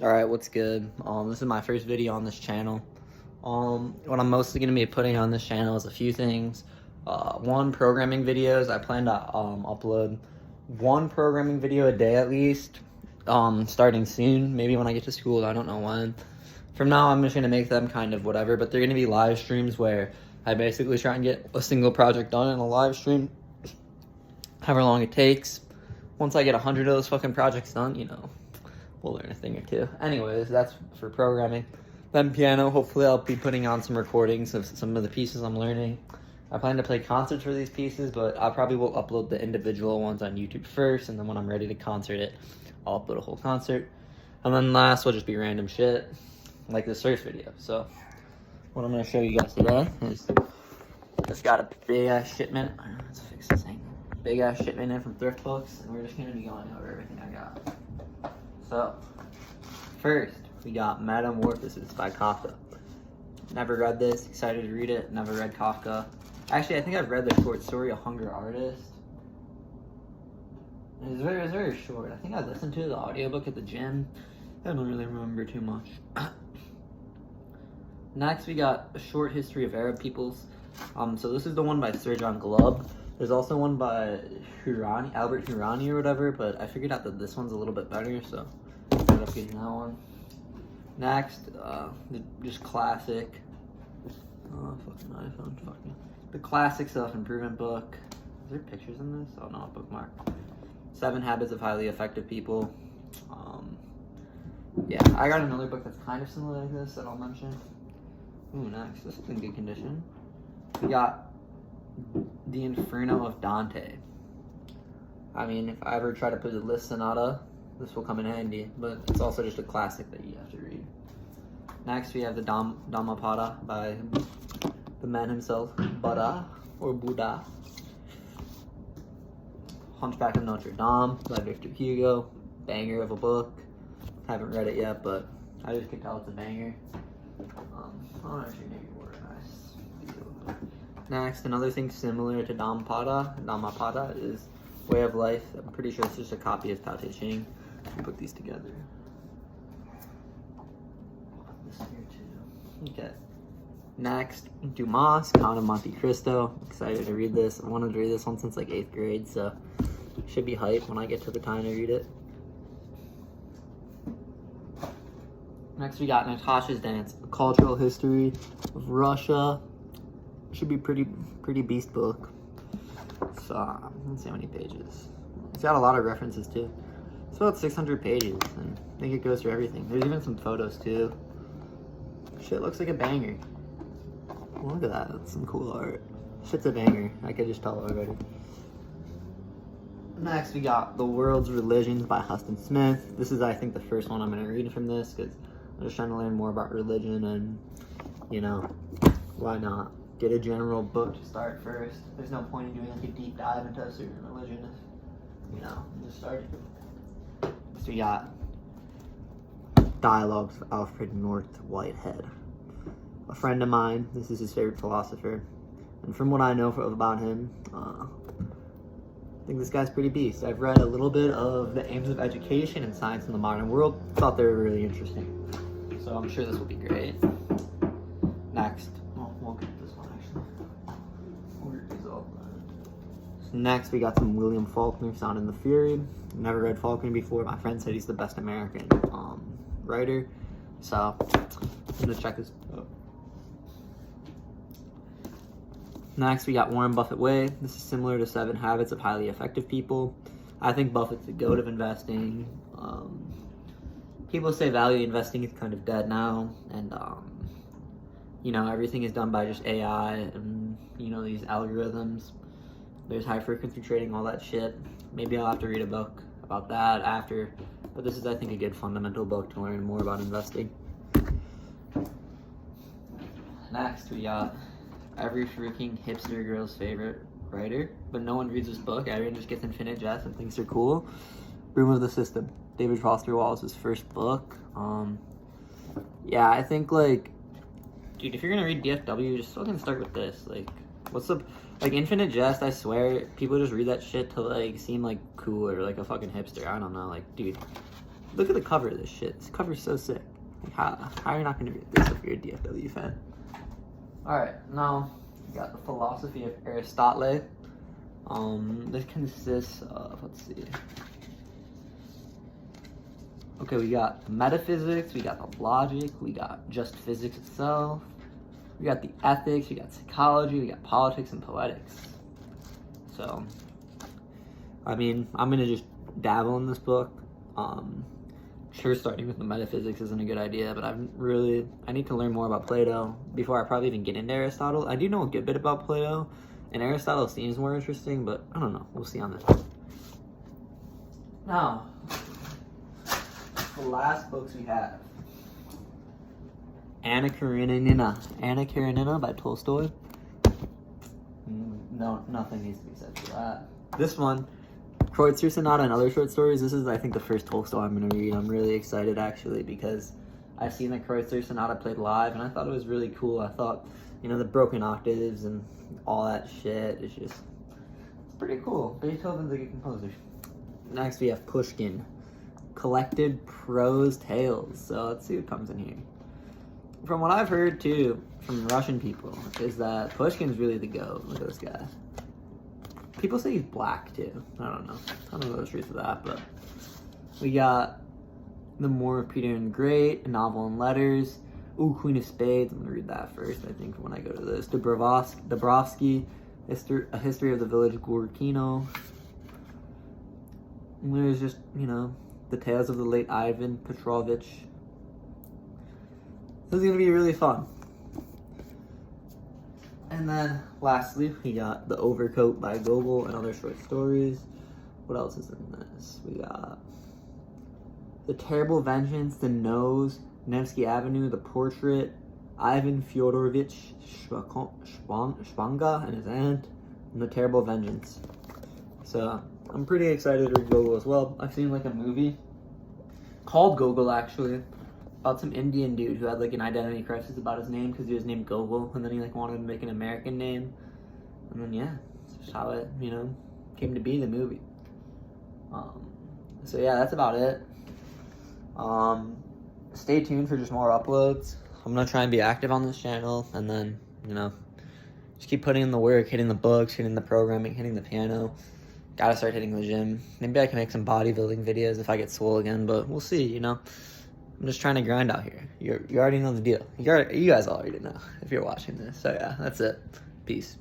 Alright, what's good? This is my first video on this channel. What I'm mostly going to be putting on this channel is a few things. One, programming videos. I plan to upload one programming video a day at least, starting soon. Maybe when I get to school, I don't know when. From now, I'm just going to make them kind of whatever, but they're going to be live streams where I basically try and get a single project done in a live stream, however long it takes. Once I get 100 of those fucking projects done, you know, we'll learn a thing or two. Anyways, that's for programming. Then piano, hopefully I'll be putting on some recordings of some of the pieces I'm learning. I plan to play concerts for these pieces, but I probably will upload the individual ones on YouTube first, and then when I'm ready to concert it, I'll upload a whole concert. And then last will just be random shit, like the surf video. So, what I'm going to show you guys today is, just got a big-ass shipment. Let's fix this thing. Big-ass shipment in from ThriftBooks, and we're just going to be going over everything I got. So, first, we got Metamorphosis by Kafka. Never read this, excited to read it, never read Kafka. Actually, I think I've read the short story, A Hunger Artist. It's very short. I think I listened to the audiobook at the gym. I don't really remember too much. Next, we got A Short History of Arab Peoples. So this is the one by Sir John Glubb. There's also one by Albert Hurani or whatever, but I figured out that this one's a little bit better, so I ended up getting that one. Next, just classic. Oh, fucking iPhone, fuck me. The classic self-improvement book. Is there pictures in this? Oh no, a bookmark. 7 Habits of Highly Effective People. Yeah, I got another book that's kind of similar like this that I'll mention. Ooh, next. This is in good condition. We got The Inferno of Dante. I mean, if I ever try to put a list sonata, this will come in handy, but it's also just a classic that you have to read. Next, we have the Dhammapada by the man himself, Buddha, or Buddha. Hunchback of Notre Dame by Victor Hugo. Banger of a book. Haven't read it yet, but I just can tell it's a banger. I'll actually maybe organize. Next, another thing similar to Dhammapada is Way of Life. I'm pretty sure it's just a copy of Tao Te Ching. We put these together. This here too. Okay. Next, Dumas, Count of Monte Cristo. Excited to read this. I wanted to read this one since like 8th grade, so should be hype when I get to the time to read it. Next, we got Natasha's Dance, A Cultural History of Russia. Should be pretty beast book. So, let's see how many pages. It's got a lot of references too. It's about 600 pages, and I think it goes through everything. There's even some photos too. Shit looks like a banger. Look at that, that's some cool art. Shit's a banger, I could just tell already. Next, we got The World's Religions by Huston Smith. This is, I think, the first one I'm going to read from this, because I'm just trying to learn more about religion, and, you know, why not? Get a general book to start first. There's no point in doing like a deep dive into a certain religion if, you know, just starting. So we got Dialogues with Alfred North Whitehead. A friend of mine, this is his favorite philosopher, and from what I know about him, I think this guy's pretty beast. I've read a little bit of The Aims of Education and Science in the Modern World. Thought they were really interesting. So I'm sure this will be great. Next. We'll get this one actually. Next, we got some William Faulkner, Sound and the Fury. Never read Faulkner before. My friend said he's the best American writer. So I'm gonna check this out. Next, we got Warren Buffett Way. This is similar to 7 Habits of Highly Effective People. I think Buffett's the goat of investing. People say value investing is kind of dead now, and you know, everything is done by just AI and, you know, these algorithms. There's high frequency trading, all that shit. Maybe I'll have to read a book about that after, but this is, I think, a good fundamental book to learn more about investing. Next, we got every freaking hipster girl's favorite writer, but no one reads this book. Everyone just gets infinite jest and thinks they're cool. Broom of the System, David Foster Wallace's first book. Yeah, I think, like, dude, if you're gonna read DFW, just fucking start with this. Like, what's the, like, Infinite Jest, I swear, people just read that shit to, like, seem, like, cool or, like, a fucking hipster. I don't know, like, dude, Look at the cover of this shit. This cover's so sick. Like, how are you not gonna read this if you're a DFW fan? Alright, now we got the philosophy of Aristotle. This consists of, let's see. Okay, we got the metaphysics, we got the logic, we got just physics itself, we got the ethics, we got psychology, we got politics and poetics. So, I mean, I'm gonna just dabble in this book. Sure, starting with the metaphysics isn't a good idea, but I need to learn more about Plato before I probably even get into Aristotle. I do know a good bit about Plato, and Aristotle seems more interesting, but I don't know. We'll see on this. Now, the last books we have. Anna Karenina by Tolstoy. No, nothing needs to be said for that. This one, Kreutzer Sonata and Other Short Stories. This is, I think, the first Tolstoy I'm going to read. I'm really excited, actually, because I've seen the Kreutzer Sonata played live, and I thought it was really cool. I thought, the broken octaves and all that shit is just pretty cool. Beethoven's a good composer. Next, we have Pushkin, Collected Prose Tales. So let's see what comes in here. From what I've heard, too, from Russian people, is that Pushkin's really the GOAT. Look at this guy. People say he's black, too. I don't know the truth of that, but we got The More of Peter and the Great, a novel and letters. Ooh, Queen of Spades. I'm going to read that first, I think, when I go to this. Dubrovsky, A History of the Village of Gorkino. And there's just, the tales of the late Ivan Petrovich. This is going to be really fun. And then, lastly, we got The Overcoat by Gogol and Other Short Stories. What else is in this? We got The Terrible Vengeance, The Nose, Nevsky Avenue, The Portrait, Ivan Fyodorovich Shpanga and his aunt, and The Terrible Vengeance. So, I'm pretty excited to read Gogol as well. I've seen, a movie called Gogol, actually, about some Indian dude who had, an identity crisis about his name because he was named Gogol, and then he, wanted to make an American name. And then, yeah, that's just how it, came to be, the movie. So, yeah, that's about it. Stay tuned for just more uploads. I'm going to try and be active on this channel, and then, just keep putting in the work, hitting the books, hitting the programming, hitting the piano. Gotta start hitting the gym. Maybe I can make some bodybuilding videos if I get swole again, but we'll see, I'm just trying to grind out here. You already know the deal. You guys already know if you're watching this. So yeah, that's it. Peace.